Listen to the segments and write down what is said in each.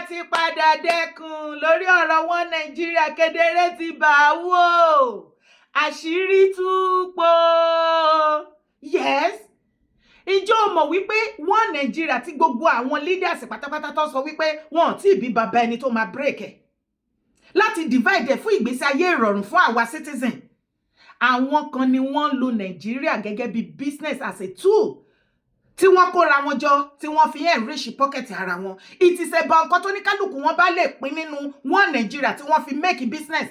ti padà dẹ́kun lórí ọ̀rọ̀ wọn Nàìjíríà, kedere ti bà wò, àṣírí tú pọ̀. Yes, ìjọ mọ̀ wípé wọn Nàìjíríà tí gbogbo àwọn leaders pátápátá tó sọ wípé wọn ò tí ì bí bàbá ẹni tó máa break ẹ̀ láti divide fún ìgbésí ayé ìrọ̀rùn fún àwa citizen. Àwọn kan ni wọ́n lo Nàìjíríà gẹ́gẹ́ bí business as a tool tí wọ́n kóra wọn jọ tí wọ́n fi enrich pocket ara wọn. It is about nǹkan tó ní kálukú wọn bá lè pín nínú wọn Nàìjíríà tí wọ́n fi make business.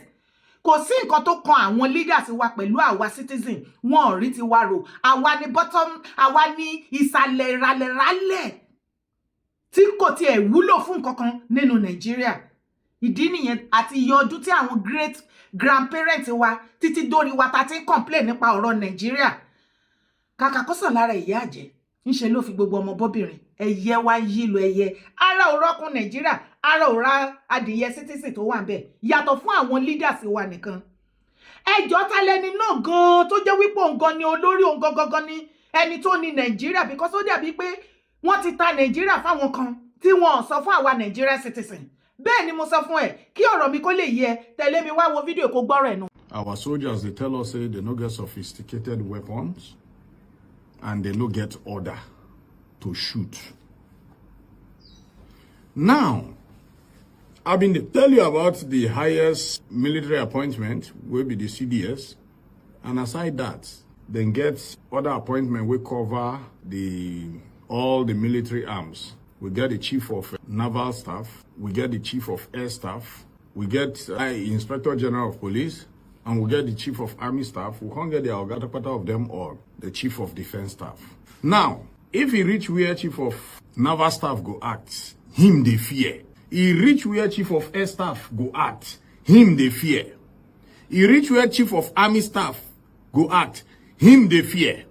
Kò sí nǹkan tó kan àwọn leaders wa pẹ̀lú àwa citizen. Wọn ò rí ti wa rò. Àwa ni bottom, àwa ni ìsàlẹ̀ ìràlẹ̀ tí kò tiẹ̀ wúlò fún nǹkan kan nínú Nàìjíríà. Ìdí nìyẹn àti iye ọdún tí àwọn great grandparents wa títí dórí wa ta ti ń complain nípa ọ̀rọ̀ Nàìjíríà. Kàkà kó sàn lára ìyá àjẹ́, ńṣe ló fi gbogbo ọmọ bọ́bìnrin ẹyẹ wá yí lo ẹyẹ. Ara ò rọ́kùn Nàìjíríà, ara ò ra adìyẹ citizen tó wà ńbẹ̀. Yàtọ̀ fún àwọn leaders wa nìkan. Ẹjọ́ ta lẹni náà gan tó jẹ́ wípé òun gan ni olórí, òun gangan ni ẹni tó ní Nàìjíríà, because ó dàbí pé wọ́n ti ta Nàìjíríà fáwọn kan tí wọ́n ò sọ fún àwa Nàìjíríà citizen. Bẹ́ẹ̀ ni mo sọ fún ẹ, kí ọ̀rọ̀ mi kó lè yé, tẹ̀lé mi wá wo fídíò kó gbọ́rọ̀ ẹ̀ nù. Our soldiers, they tell us say they no get sophisticated weapons and they no get order to shoot. Now, I've been tell you about the highest military appointment will be the CDS, and aside that, then get other appointment will cover all the military arms. We get the chief of naval staff, we get the chief of air staff, we get inspector general of police, and we get the chief of army staff. We can't get the Algatapata of them all, the chief of defense staff. Now, if he reach where chief of naval staff go act, him they fear. He reach where chief of air staff go act, him they fear. He reach where chief of army staff go act, him they fear.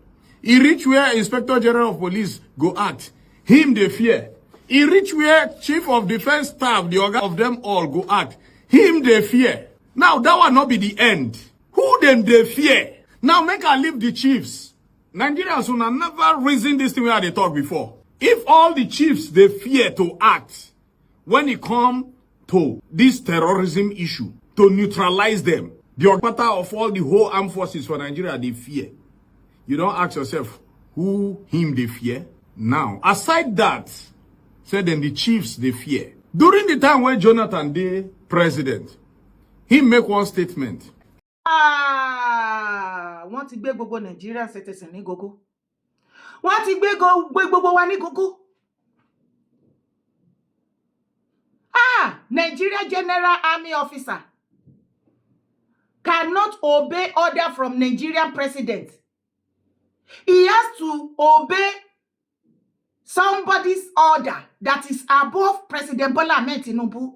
He reach where inspector general of police go act, him they fear. He reach where chief of defense staff, the organ of them all go act, him they fear. Now that will not be the end. Who them they fear? Now make I leave the chiefs. Nigerians will never reason this thing where they talk before. If all the chiefs they fear to act when it come to this terrorism issue, to neutralize them, the orgata of all the whole armed forces for Nigeria they fear. You don't ask yourself who him they fear. Now, aside that, say then the chiefs they fear. During the time when Jonathan the president, he make one statement. Wọ́n ti gbé gbogbo Nigerian citizen ní gógó. Wọ́n ti gbé gbogbo wa ní gógó. Nigeria General Army Officer cannot obey order from Nigerian president. He has to obey somebody's order that is above President Bola Ahmed Tinubu.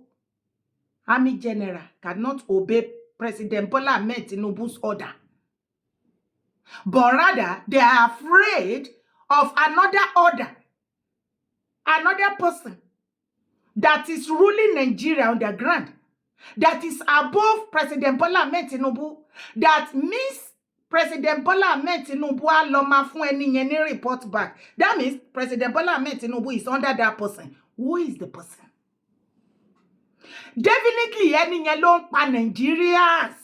Army General cannot obey President Bola Ahmed Tinubu's order. But rather, they are afraid of another order, another person that is ruling Nigeria on the ground, that is above President Bola Ahmed Tinubu. That means President Bola Ahmed Tinubu a lọ máa fún ẹni yẹn ní report back. That means President Bola Ahmed Tinubu is under that person. Who is the person? Definitely ẹni yẹn ló ń pa Nigerians.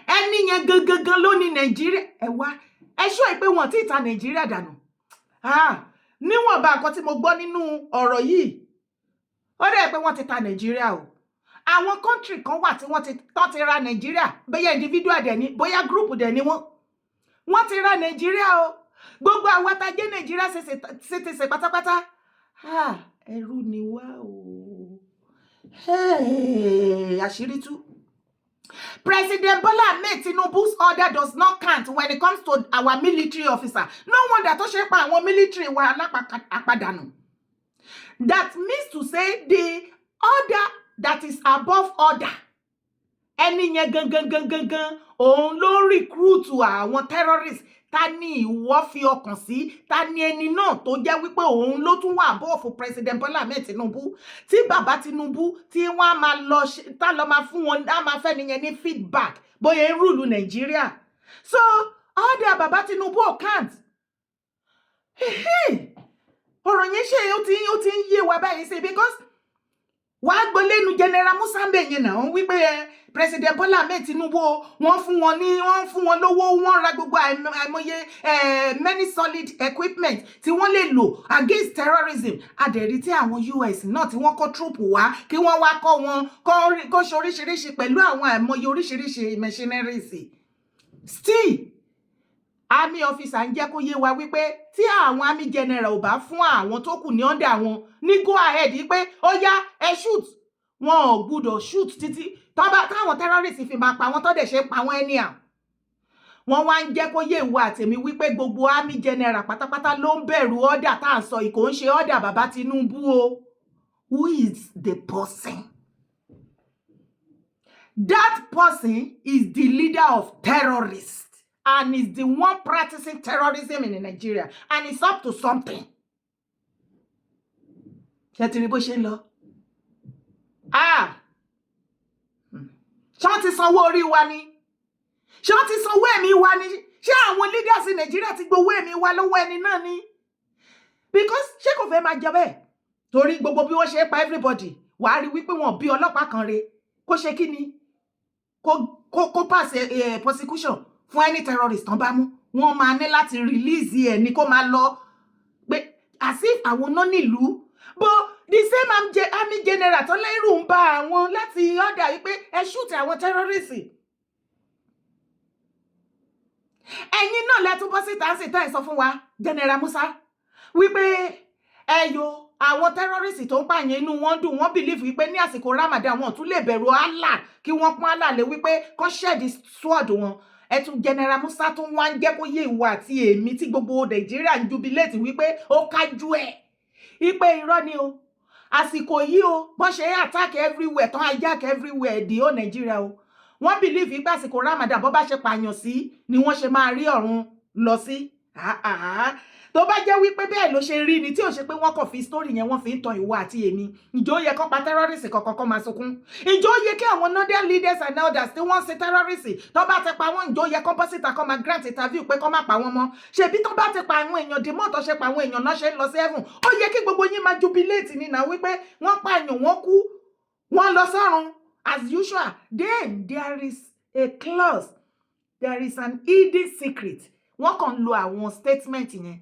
Ẹni yẹn gangan ló ní Nigeria. Ẹ wá, ẹ ṣọ́ pé wọ́n ti ta Nigeria dànù. Níwọ̀n bá nǹkan tí mo gbọ́ nínú ọ̀rọ̀ yìí, ó dẹ̀ pé wọ́n ti ta Nigeria o. Àwọn country kan wà tí wọ́n ti ra Nigeria, bóyá individual dẹ̀ ni, bóyá group dẹ̀ ni wọ́n ti ra Nigeria o. Gbogbo àwọn tá jẹ́ Nigeria citizen pátápátá. Ẹrú ni wá o. Àṣírí tú. President Bola Ahmed Tinubu's order does not count when it comes to our military officer. No wonder tó ṣe pa àwọn military wa alápàdánù. That means to say the order that is above order. Ẹni yẹn gangan òun ló recruit àwọn terrorists. Tani ìwọ fi ọkàn sí, Tani ẹni náà tó jẹ́ wípé òun ló tún wà bọ́ fún President Bola Ahmed Tinubu. Tí bàbá Tinubu tí wọ́n máa lọ tá lọ máa fún wọn, á máa fẹ́ nìyẹn ní feedback bóyá ń rúlu Nàìjíríà. So order bàbá Tinubu ò count. ọ̀rọ̀ yẹn ṣe ó ti ń yé wa báyìí sí because wàá gbọ́ lẹ́nu General Musa yẹn náà wípé President Bola Ahmed Tinubu wọ́n fún wọn lówó, wọ́n ra gbogbo àìmọye many solid equipment tí wọ́n lè lò against terrorism. Adẹ̀rí tí àwọn US náà tí wọ́n kó troop wá kí wọ́n wá kọ́ wọn kó ṣoríṣiríṣi pẹ̀lú àwọn àìmọye oríṣiríṣi machineries. Still army officer ń jẹ́ kó yé wa wípé tí àwọn army general ò bá fún àwọn tó kù ní under wọn ní go ahead wípé ó yá ẹ shoot, wọn ò gbúdọ̀ shoot títí táwọn terrorists fi máa pa wọn tó dẹ̀ ṣe pa wọn anyhow. Wọ́n wá ń jẹ́ kó yé ìwọ àtèmi wípé gbogbo army general pátápátá ló ń bẹ̀rù order tá à ń sọ ìkò ń ṣe order bàbá Tinubu o. Who is the person? That person is the leader of terrorists. And is the one practicing terrorism in Nigeria. And it's up to something. Ṣé ti rí bó ṣe ń lọ? Ṣé wọ́n ti sanwó orí wa ni? Ṣé wọ́n ti sanwó ẹ̀mí wa ni? Ṣé àwọn leaders in Nigeria ti gbowó ẹ̀mí wa lọ́wọ́ ẹni náà ni? Because ṣé kò fẹ́ máa jẹ bẹ́ẹ̀? Torí gbogbo bí wọ́n ṣe pa everybody, wàá rí wípé wọ́n bí ọlọ́pàá kan re. Kó ṣe kí ni? Kó pass prosecution fún any terrorist tán bá mú, wọ́n máa ní láti release ẹ̀ ní kó máa lọ pé as if àwọn náà nílùú. But the same army general tó lẹ́rù ń bá àwọn láti order wípé ẹ shoot àwọn terrorists. Ẹ̀yin náà lẹ́tún bọ́ síta ń sìtá ẹ̀ sọ fún wa General Musa wípé ẹyọ àwọn terrorists tó ń pààyàn inú wọn dùn, wọ́n believe wípé ní àsìkò Ramadan wọn tún lè bẹ̀rù Allah kí wọ́n pọ́n Allah lé wípé kán shed sword wọn. Ẹ̀tún General Musa tún wá ń jẹ́ kó yé ìwọ àti èmi tí gbogbo Nàìjíríà ń jubilate wípé ó kájú ẹ̀ wípé irọ́ ni o, àsìkò yìí o bọ́n ṣe attack everywhere tán hijack everywhere the whole Nigeria o. Wọ́n believe wípé àsìkò Ramadan bọ́ bá ṣe pààyàn sí ni wọ́n ṣe máa rí ọ̀run lọ sí. Tó bá jẹ́ wípé bẹ́ẹ̀ ló ṣe rí ni tí ò ṣe pé wọ́n kàn fi story yẹn wọ́n fi ń tan ìwọ àti èmi, ǹjẹ́ ó yẹ kó pa terrorist kankan máa sunkún? Ǹjẹ́ ó yẹ kí àwọn northern leaders and elders tí wọ́n ṣe terrorist tó bá ti pa wọ́n, ǹjẹ́ ó yẹ kó bọ́ síta kó máa grant interview pé kó má pa wọ́n mọ́? Ṣebí tó bá ti pa àwọn èèyàn dè mọ́ tó ṣe pa àwọn èèyàn náà ṣe ń lọ sí heaven, ó yẹ kí gbogbo yín máa jubilate ni náà wípé wọ́n pa èèyàn, wọ́n kú, wọ́n lọ sọ́run as usual. Then there is a clause, there is an hidden secret. Wọ́n kàn lo àwọn statement yẹn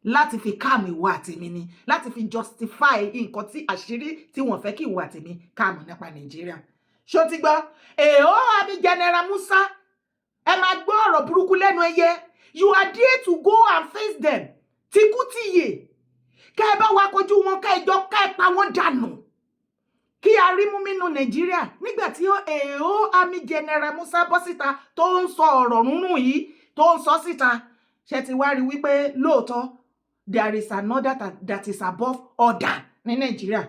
láti fi káàmù ìwọ àtèmi ni, láti fi justify nǹkan tí àṣírí tí wọ́n fẹ́ kí ìwọ àtèmi káàmù nípa Nàìjíríà. Ṣó ti gbọ́? Àbí General Musa, ẹ máa gbọ́ ọ̀rọ̀ burúkú lẹ́nu ẹyẹ. You are there to go and face them. Tikútìyè. Kẹ́ ẹ bá wa kojú wọn, ká ẹjọ́ ká ẹ pa wọ́n dànù. Kí a rí mú nínú Nàìjíríà nígbà tí àmì General Musa bọ́ síta tó ń sọ ọ̀rọ̀ rúnrún yìí, tó ń sọ síta. Ṣé ti wá rí wípé lóòótọ́ there is an order that is above order ní Nigeria.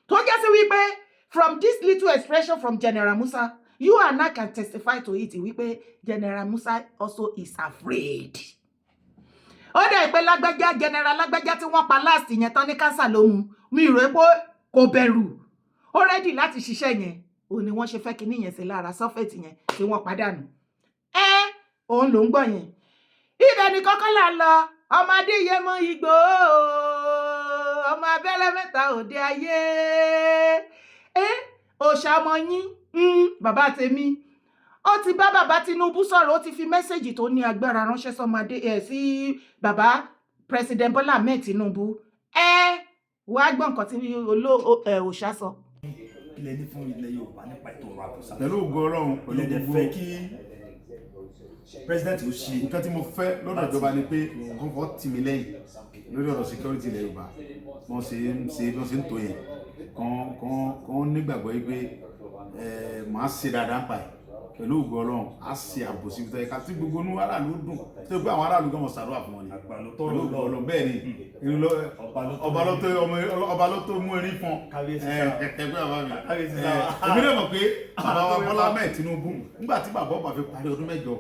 Tó jẹ́ sí wípé from this little expression from General Musa, you and I can testify to it wípé General Musa also is afraid. Ó dẹ̀ pé lágbájá General lágbájá tí wọ́n pa last yẹn tán ní cancer ló mú, mi rò pé kò bẹ̀rù. Ó ready láti ṣiṣẹ́ yẹn. Ó ní wọ́n ṣe fẹ́ kíní yẹn sí lára suffet yẹn tí wọ́n pàdánù. Òun ló ń gbọ́ yẹn. Ibẹ̀ ni kọ́kọ́ là ń lọ. Ọmọdé yẹ mọ Igboho, ọmọ abẹ́rẹ́ mẹ́ta òde ayé. Òṣà ọmọ yín, bàbá tèmi, ó ti bá bàbá Tinubu sọ̀rọ̀, ó ti fi mẹ́sẹ̀jì tó ní agbára ránṣẹ́ sọmọdé sí bàbá President Bola Ahmed Tinubu. Wàá gbọ́ nǹkan tí òṣà sọ. Ilẹ̀ ní fún ilẹ̀ Yorùbá nípa ètò ọrọ̀ àbùsà. Pẹ̀lú ògo Ọlọ́run, pẹ̀lú gbogbo fẹ́ kí president ó ṣe nǹkan tí mo fẹ́ lọ́dọ̀ ìjọba ni pé kàn fọ́ tì mí lẹ́yìn lórí ọ̀rọ̀ security ilẹ̀ Yorùbá. Wọ́n ṣe ń tó yẹn kàn nígbàgbọ́ yìí pé màá ṣe dáadáa pa ẹ̀. Pẹ̀lú ògo Ọlọ́run á ṣe ààbò sí ibi ká tí gbogbo inú aráàlú dùn tó gbé àwọn aráàlú gan mọ̀ ṣàdúrà fún wọn ni. Pẹ̀lú ògo Ọlọ́run bẹ́ẹ̀ ni ọba ló tó mú erin fún ẹgbẹ́ bàbá mi. Èmi náà mọ̀ pé bàbá wa Bọ́lá Ahmed Tinubu nígbà tí bàbá ọba fi parí ọdún 8,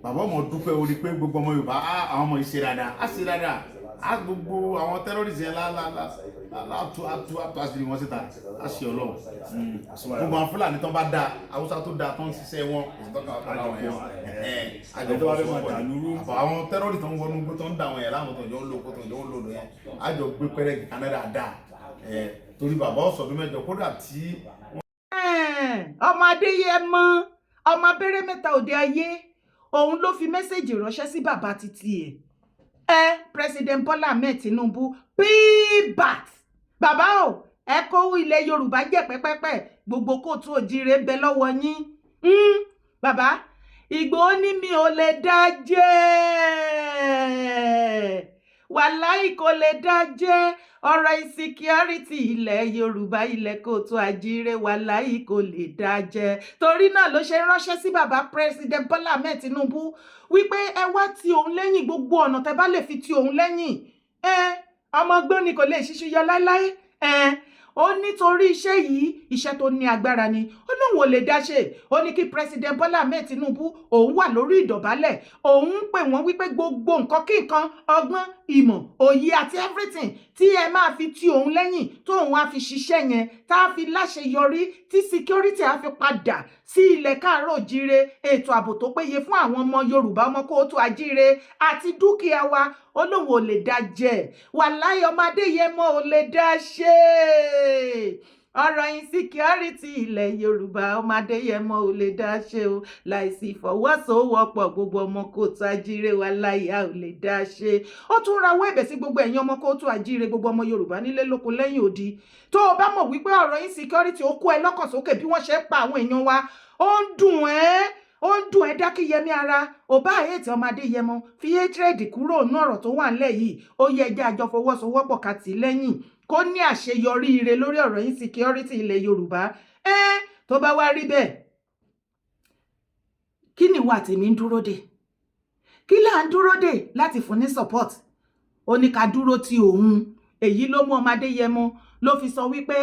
bàbá ọmọ dúpẹ́ orí pé gbogbo ọmọ Yorùbá àwọn ọmọ ìṣe dáadáa á ṣe dáadáa á gbogbo àwọn terrorist yẹn látú àṣírí wọn síta àṣì Ọlọ́run gbogbo àwọn Fúlàní tó bá dá Haúsá tó dá tó ń ṣiṣẹ́ wọn àwọn terrorist tó ń wọnú gbó tó ń dá àwọn yẹn láwọn tó ń jọ ń lò kó tó ń jọ ń lò yẹn àjọ gbé pẹ́rẹ́ Canada dá torí bàbá ọ̀sọ̀dún mẹ́jọ kódà tí. ọmọ Adéyẹmọ ọmọ abẹ́rẹ́ mẹ́ta òde ayé òun ló fi mẹ́sẹ̀jì ránṣẹ́ sí bàbá títí President Bola Ahmed Tinubu pbat bàbá o ẹ kó ilẹ̀ Yorùbá jẹ́ pẹ́pẹ́pẹ́ gbogbo kóòtù òjíire ń bẹ lọ́wọ́ yín bàbá Ìgbòho ní mi ò lè dá jẹ́ wàláì kò lè dá jẹ́ ọ̀rọ̀ insecurity ilẹ̀ Yorùbá ilẹ̀ kóòtù àjíire wàláì kò lè dá jẹ́ torí náà ló ṣe ránṣẹ́ sí bàbá President Bola Ahmed Tinubu wípé ẹ wá ti òun lẹ́yìn gbogbo ọ̀nà tẹ́ bá lè fi ti òun lẹ́yìn ọmọ ọgbọ́n ni kò lè ṣíṣú yọ láéláé ó nítorí iṣẹ́ yìí iṣẹ́ tó ní agbára ni ó lóun ò lè dá ṣe ó ní kí President Bola Ahmed Tinubu òun wà lórí ìdọ̀bálẹ̀ òun ń pè wọ́n wípé gbogbo nǹkan kí nǹkan ọgbọ́n ìmọ̀ òye àti everything tí ẹ máa fi ti òun lẹ́yìn tóun á fi ṣiṣẹ́ yẹn tá a fi láṣeyọrí tí security á fi padà sí ilẹ̀ káàárọ̀ òjíire ètò ààbò tó péye fún àwọn ọmọ Yorùbá ọmọ kóòtù àjíire àti dúkìá wa ó lóun ò lè dá jẹ wàláhì ọmọ Adéyẹmọ ò lè dá ṣe ọ̀rọ̀ insecurity ilẹ̀ Yorùbá ọmọ Adéyẹmọ ò lè dá ṣe o láìsí ìfọwọ́sowọ́pọ̀ gbogbo ọmọ kóòtù àjíire wàláhì a ò lè dá ṣe ó tún rawọ́ ẹ̀bẹ̀ sí gbogbo ẹ̀yin ọmọ kóòtù àjíire gbogbo ọmọ Yorùbá nílé lóko lẹ́yìn odi tó o bá mọ̀ wípé ọ̀rọ̀ insecurity ó kó ẹ lọ́kàn sókè bí wọ́n ṣe ń pa àwọn èèyàn wa ó ń dùn ẹ́ dákíyẹmí ara ò bá ètò ọmọ Adéyẹmọ fi hatred kúrò nínú ọ̀rọ̀ tó wà nílẹ̀ yìí ó yẹ ẹjẹ́ àjọ fọwọ́sowọ́pọ̀ ká tì lẹ́yìn kó ní àṣeyọrí ire lórí ọ̀rọ̀ insecurity ilẹ̀ Yorùbá tó bá wá rí bẹ́ẹ̀ kí ni ìwà tèmi ń dúró dè kí là ń dúró dè láti fún ní support ó ní ká dúró ti òun èyí ló mú ọmọ Adéyẹmọ ló fi sọ wípé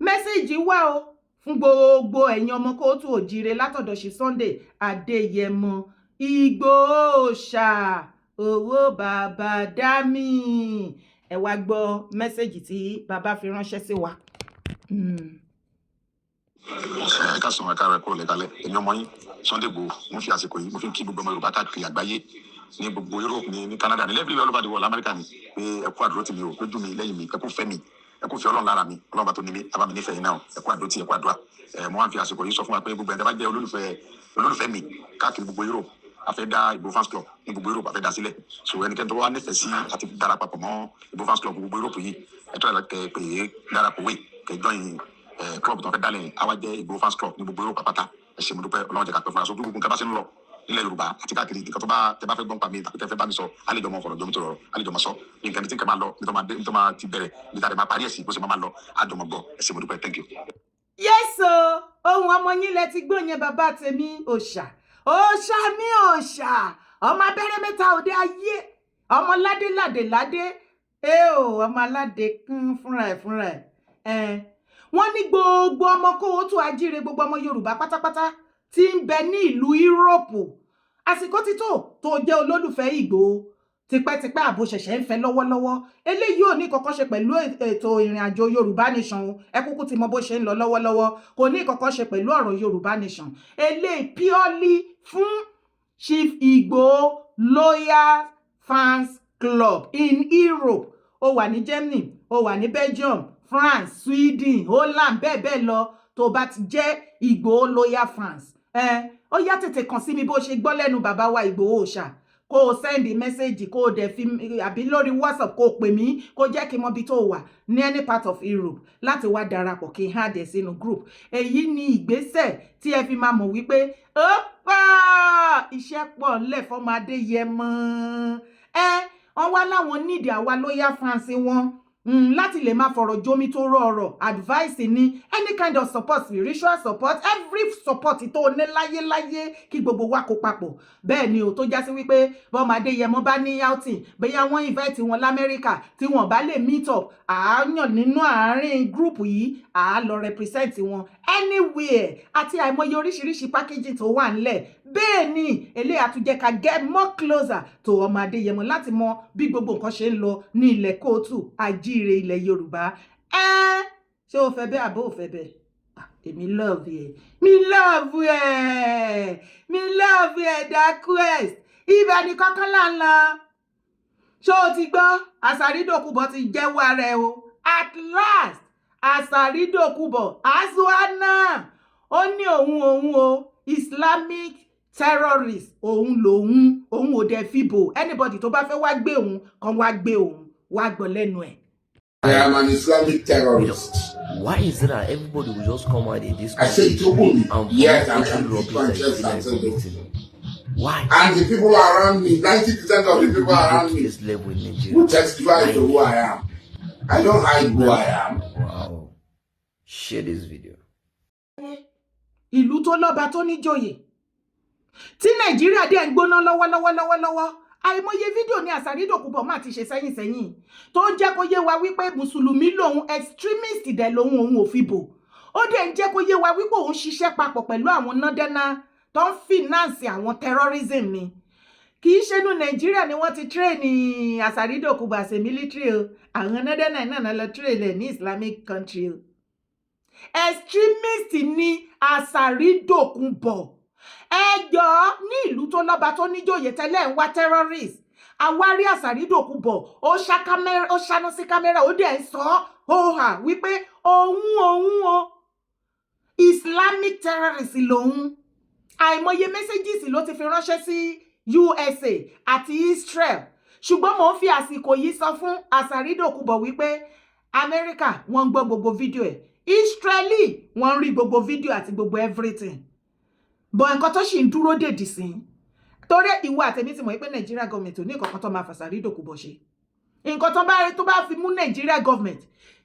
mẹ́sẹ̀jì wà o fún gbogbo ẹ̀yin ọmọ kóòtù òjíire látọ̀dọ̀ sí Sunday Adéyẹmọ Ìgbòho ṣá owó bàbá dámì ẹ wá gbọ́ mẹ́sẹ̀jì tí bàbá fi ránṣẹ́ sí wa. ká sọ̀rọ̀ ká rẹ̀ kúrò lẹ́kálẹ̀ èmi ọmọ yín Sunday Igboho mo fi àsìkò yìí mo fi ń kí gbogbo ọmọ Yorùbá káàkiri àgbáyé ní gbogbo Europe ní Canada ní everywhere all over the world America ni pé ẹ kú àdúró tì mí o lójú mi lẹ́yìn mi ẹ kú fẹ́ mi ẹ kú fi Ọlọ́run lára mi Ọlọ́run bá tó ní mi abámi nífẹ̀ẹ́ yín náà ẹ kú àdúró tì ẹ kú àdúrà mo wá ń fi àsìkò yìí sọ fún wa pé gbogbo ẹni bá jẹ́ olólùfẹ́ mi káàkiri gbogbo Europe afẹ́ dá Igboho fans club ní gbogbo Europe afẹ́ dá sílẹ̀ so ẹnikẹ́ni tó wá nífẹ̀ẹ́ sí àti darapọ̀ mọ́ Igboho fans club gbogbo Europe yìí ẹ tó yẹ kẹ́ pé darapọ̀ wé kẹ́ join club tó fẹ́ dálẹ̀ àwa jẹ́ Igboho fans club ní gbogbo Europe pátá ẹ ṣé mo dúpẹ́ Ọlọ́run jẹ́ ká pẹ́ fún wa so gbogbo nǹkan bá ṣe ń lọ nílẹ̀ Yorùbá àti káàkiri nǹkan tó bá tẹ́ bá fẹ́ gbọ́n pa mi tàbí tẹ́ fẹ́ bá mi sọ àlejò ọmọ ọ̀rọ̀ jọmí tó rọrọ̀ àlejò ọmọ sọ nǹkan tí nǹkan máa lọ nítorí máa ti bẹ̀rẹ̀ nítorí máa parí ẹ̀sìn bó ṣe máa lọ àjọmọ̀ gbọ́ ẹ ṣé mo dúpẹ́ thank you. yẹ́sọ ohun ọmọ yín lẹ ti gbọ́ yẹn bàbá tèmi òòṣà mi òòṣà ọmọ abẹ́rẹ́ mẹ́ta òde ayé ọmọ ládé ọmọ aládé kún fúnra ẹ̀ wọ́n ní gbogbo ọmọ kóòtù àjíire gbogbo ọmọ Yorùbá pátápátá tí ń bẹ ní ìlú Yúróòpù àsìkò tí tó jẹ́ olólùfẹ́ Ìgbòho tipẹ́tipẹ́ àbò ṣẹ̀ṣẹ̀ ń fẹ́ lọ́wọ́lọ́wọ́ eléyìí ò ní kọ́kọ́ ṣe pẹ̀lú ètò ìrìn àjò Yorùbá Nation ẹ kúkú ti mọ bó ṣe ń lọ lọ́wọ́lọ́wọ́ kò ní kọ́kọ́ ṣe pẹ̀lú ọ̀rọ̀ Yorùbá Nation eléyìí purely fún Chief Igboho Loyal Fans Club in Europe ó wà ní Germany ó wà ní Belgium France Sweden Holland bẹ́ẹ̀ lọ tó bá ti jẹ́ Igboho Loyal Fans ó yá tètè kàn sí mi bó ṣe gbọ́ lẹ́nu bàbá wa Ìgbòho ṣá kó o sẹ́ndì mẹ́sẹ́jì kó o dẹ̀ fi àbí lórí WhatsApp kó o pè mí kó jẹ́ kí n mọ ibi tó wà ní any part of Europe láti wá darapọ̀ kí n há dẹ̀ sínú group èyí ni ìgbésẹ̀ tí ẹ fi máa mọ̀ wípé iṣẹ́ pọ̀ ńlẹ̀ fọ́mọ Adéyẹmọ wọ́n wá láwọn nídìí àwa Loyal Fans wọn láti lè máa fọ̀rọ̀ jomi tó rọrọ̀ advice ni any kind of support spiritual support every support tó ní láyé kí gbogbo wa kó papọ̀ bẹ́ẹ̀ ni o tó já sí wípé bọ́mọdé yẹmọ bá ní outing bóyá wọ́n invite wọn l'Amẹ́ríkà tí wọ́n bá lè meet up àáyàn nínú àárín group yìí àá lọ represent wọn anywhere àti àìmọye oríṣiríṣi packaging tó wà ńlẹ̀ bẹ́ẹ̀ ni eléyà tún jẹ́ ká get more closer to ọmọdé yẹmọ láti mọ bí gbogbo nǹkan ṣe ń lọ ní ilẹ̀ kóòtù àjíire ilẹ̀ Yorùbá ṣé o fẹ́ bẹ́ẹ̀ àbó o fẹ́ bẹ́ẹ̀ èmi love ẹ mi love ẹ that quest ibẹ̀ ni kọ́kọ́ là ń lọ ṣé o ti gbọ́ Asari Dokubo ti jẹ́wọ́ ara ẹ o at last Asari Dokubo azuana ó ní òun o Islamic terrorist òun lòun ò dẹ̀ fìbò anybody tó bá fẹ́ wá gbé òun kan wá gbé òun wá gbọ́ lẹ́nu ẹ̀. I am an Islamic terrorist. Why is it that everybody will just come out in this I say Tobo. Yes, I'm a Why? And the people around me, 90% of the people around me, this level in Nigeria who testify to who I am. I don't hide who I am. Wow. Share this video. Ìlú tó lọ́ba tó níjòyè tí Nàìjíríà dé ń gbóná lọ́wọ́lọ́wọ́ àìmọye fídíò ní Asari Dokubo má ti ṣe sẹ́yìn tó ń jẹ́ kó yé wa wípé mùsùlùmí lòun extremist dẹ̀ lòun òun ò fi bò ó dẹ̀ ń jẹ́ kó yé wa wípé òun ṣiṣẹ́ papọ̀ pẹ̀lú àwọn nọ́dẹ́nà tó ń finance àwọn terrorism ni kì í ṣe inú Nàìjíríà ni wọ́n ti train Asari Dokubo as a military o àwọn nọ́dẹ́nà náà lọ train ẹ̀ ní Islamic country o extremist ni Asari Dokubo ẹjọ́ ní ìlú tó lọ́ba tó níjòyè tẹ́lẹ̀ ń wá terrorist àwárí Asari Dokubo ó ṣáná sí kámẹ́rà ó dẹ̀ ń sọ ó hà wípé òun o Islamic terrorist lòun àìmọye messages ló ti fi ránṣẹ́ sí USA àti Israel ṣùgbọ́n mò ń fi àsìkò yìí sọ fún Asari Dokubo wípé Amẹ́ríkà wọ́n ń gbọ́ gbogbo fídíò ẹ̀ Israeli wọ́n ń rí gbogbo fídíò àti gbogbo everything bọ̀ nǹkan tó sì ń dúró dèdì sí torí ìwọ àtẹ̀mí ti mọ̀ pé Nigeria government ò ní nǹkan tó máa fàṣàrí Dokubo ṣe nǹkan tó bá fi mú Nigeria government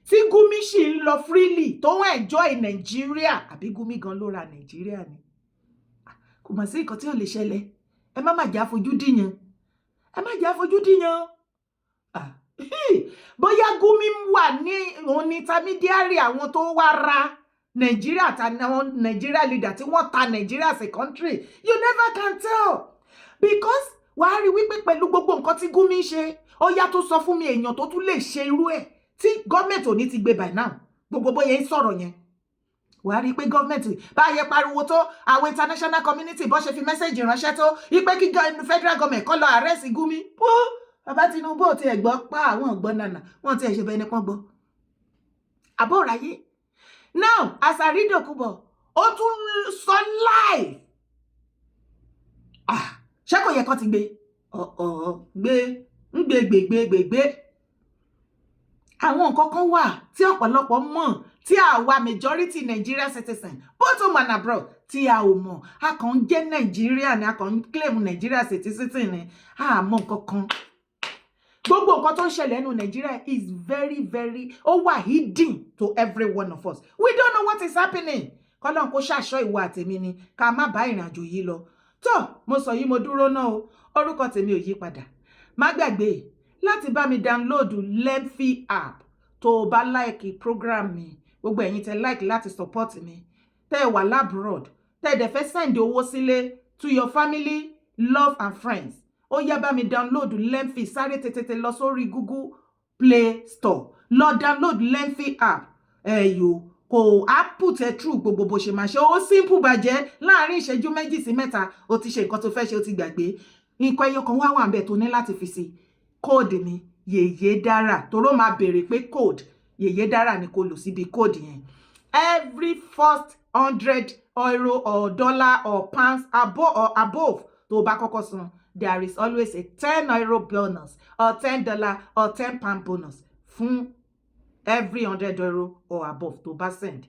tí Gumi sì ń lọ freely tó ń enjoy Nigeria àbí Gumi gan ló ra Nigeria ni kò mọ̀ sí nǹkan tí ò lè ṣẹlẹ̀ ẹ má jà fojú díyan bóyá Gumi wà ní òun ní intermediary àwọn tó wá ra Nigeria àwọn Nigeria leader tí wọ́n ta Nigeria as a country you never can tell because wàá rí wípé pẹ̀lú gbogbo nǹkan tí Gumi ṣe ó yá tó sọ fún mi èèyàn tó tún lè ṣe irú ẹ̀ tí gọ́ọ̀mẹ̀ntì ò ní ti gbé by now gbogbo bóyá ń sọ̀rọ̀ yẹn wàá rí pé gọ́ọ̀mẹ̀ntì báyẹ pariwo tó àwọn international community bó ṣe fi mẹ́sẹ̀jì ránṣẹ́ tó wípé kí federal government kọ́ lọ arrest Gumi pó bàbá Tinubu ò tiẹ̀ gbọ́ pa àwọn ọ̀gbọ́n nànà wọ́n tiẹ̀ ṣe bẹ́ẹ̀ ni pọ́n gbọ́ àbó ráyé. Now, Asari Dokubo, ó tún sọ live. Ṣé kò yẹ kó ti gbé? Gbé. Àwọn nǹkan kan wà tí ọ̀pọ̀lọpọ̀ mọ̀ tí àwa majority Nigeria citizen, both home and abroad, tí a ò mọ̀. A kàn ń jẹ́ Nigeria ni, a kàn ń claim Nigeria citizen ni. A mọ̀ nǹkan kan. Gbogbo nǹkan tó ń ṣẹlẹ̀ nínú Nigeria is very ó wà hidden to every one of us. We don't know what is happening. Kọ́lọ́n kó ṣàṣọ ìwọ àtèmi ni ká má bá ìrìn àjò yìí lọ. Tó mo sọ yìí mo dúró náà o. Orúkọ tèmi ò yí padà. Má gbàgbé láti bá mi download Lemfi app tó bá like program mi. Gbogbo ẹ̀yin tẹ́ like láti support mi. Tẹ́ wà labroad. Tẹ́ dẹ̀ fẹ́ send owó sílé to your family, love and friends. Ó yá bá mi download Lemfi sáré tètè lọ sórí Google Play Store lọ download Lemfi app ẹ̀yọ́ kò app put ẹ through gbogbo bó ṣe máa ṣe ó simple bàjẹ́ láàrin ìṣẹ́jú 2 sí 3 ó ti ṣe nǹkan tó fẹ́ ṣe ó ti gbàgbé nǹkan ẹyọ kan wà ńbẹ̀ tó ní láti fi sí code mi yèyé dára toró máa béèrè pé code yèyé dára ni kò lò síbi code yẹn every first €100 or dollar or pounds above tó bá kọ́kọ́ san there is always a €10 bonus or $10 or £10 bonus fún every €100 or above to bá send.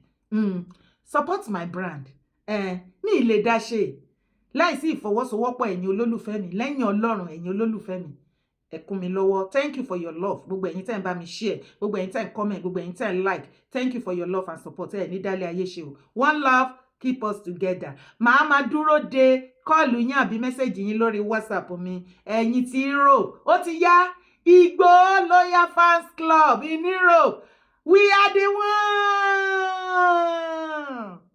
Support my brand. Mi lè dá ṣe láìsí ìfọwọ́sowọ́pọ̀ ẹ̀yin olólùfẹ́ mi lẹ́yìn Ọlọ́run ẹ̀yin olólùfẹ́ mi. ẹ kún mi lọ́wọ́. Thank you for your love. Gbogbo ẹ̀yin tẹ́ ń bá mi share, gbogbo ẹ̀yin tẹ́ ń comment, gbogbo ẹ̀yin tẹ́ ń like. Thank you for your love and support. Ẹ ní dálé ayé ṣe o. One love, keep us together. Màá máa dúró de kọ́ọ̀lù yín àbí mẹ́sẹ̀gì yín lórí WhatsApp mi. Ẹ̀yin ti Europe, ó ti yá. Igboho Loyal Fans Club in Europe. We are the one.